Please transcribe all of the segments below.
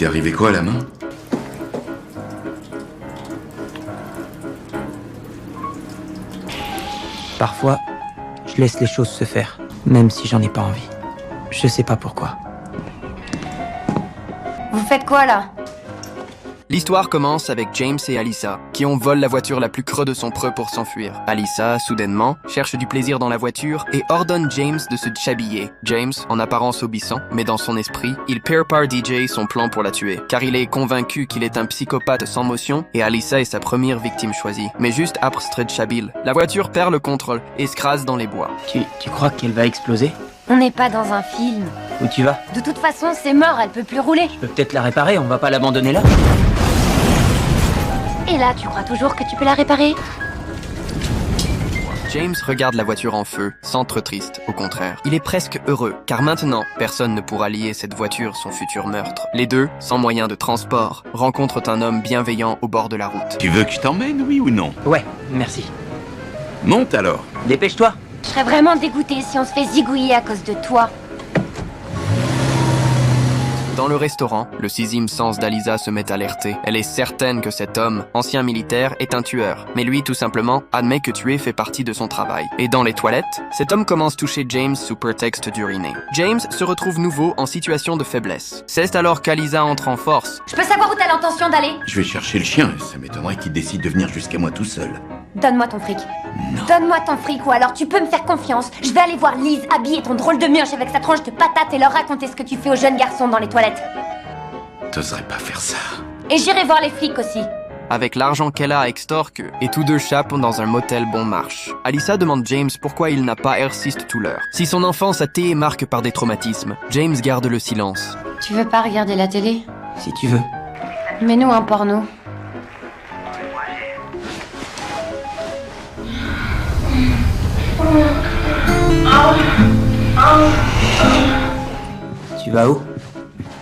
t'est arrivé quoi à la main? Parfois, je laisse les choses se faire, même si j'en ai pas envie. Je sais pas pourquoi. Vous faites quoi là? L'histoire commence avec James et Alyssa, qui ont volé la voiture la plus creux de son preux pour s'enfuir. Alyssa, soudainement, cherche du plaisir dans la voiture et ordonne James de se déshabiller. James, en apparence obéissant, mais dans son esprit, il prépare DJ son plan pour la tuer, car il est convaincu qu'il est un psychopathe sans motion et Alyssa est sa première victime choisie. Mais juste après Stretchabil, la voiture perd le contrôle et se crase dans les bois. Tu crois qu'elle va exploser? On n'est pas dans un film. Où tu vas? De toute façon, c'est mort, elle peut plus rouler. Je peux peut-être la réparer, on va pas l'abandonner là? Et là, tu crois toujours que tu peux la réparer? James regarde la voiture en feu, sans être triste, au contraire. Il est presque heureux, car maintenant, personne ne pourra lier cette voiture à son futur meurtre. Les deux, sans moyen de transport, rencontrent un homme bienveillant au bord de la route. Tu veux que je t'emmène, oui ou non? Ouais, merci. Monte alors. Dépêche-toi. Je serais vraiment dégoûtée si on se fait zigouiller à cause de toi. Dans le restaurant, le sixième sens d'Alyssa se met à alerter. Elle est certaine que cet homme, ancien militaire, est un tueur. Mais lui, tout simplement, admet que tuer fait partie de son travail. Et dans les toilettes, cet homme commence à toucher James sous prétexte d'uriner. James se retrouve nouveau en situation de faiblesse. C'est alors qu'Alyssa entre en force. Je peux savoir où t'as l'intention d'aller? Je vais chercher le chien, ça m'étonnerait qu'il décide de venir jusqu'à moi tout seul. Donne-moi ton fric. Non. Donne-moi ton fric ou alors tu peux me faire confiance. Je vais aller voir Lise habiller ton drôle de mioche avec sa tranche de patate et leur raconter ce que tu fais aux jeunes garçons dans les toilettes. T'oserais pas faire ça. Et j'irai voir les flics aussi. Avec l'argent qu'elle a, extorque et tous deux chapent dans un motel bon marche. Alyssa demande James pourquoi il n'a pas persisté tout l'heure. Si son enfance a été marquée par des traumatismes, James garde le silence. Tu veux pas regarder la télé? Si tu veux. Mets-nous un porno. Tu vas où?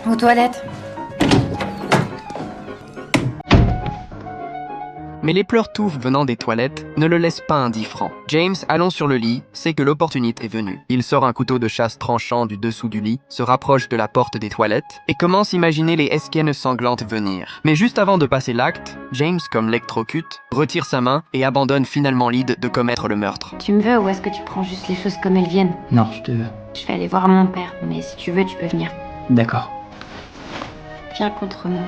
Aux toilettes. Mais les pleurs touffes venant des toilettes ne le laissent pas indifférent. James, allant sur le lit, sait que l'opportunité est venue. Il sort un couteau de chasse tranchant du dessous du lit, se rapproche de la porte des toilettes et commence à imaginer les esquines sanglantes venir. Mais juste avant de passer l'acte, James, comme l'électrocute, retire sa main et abandonne finalement l'idée de commettre le meurtre. Tu me veux ou est-ce que tu prends juste les choses comme elles viennent? Non, je te veux. Je vais aller voir mon père, mais si tu veux, tu peux venir. D'accord. Viens contre moi.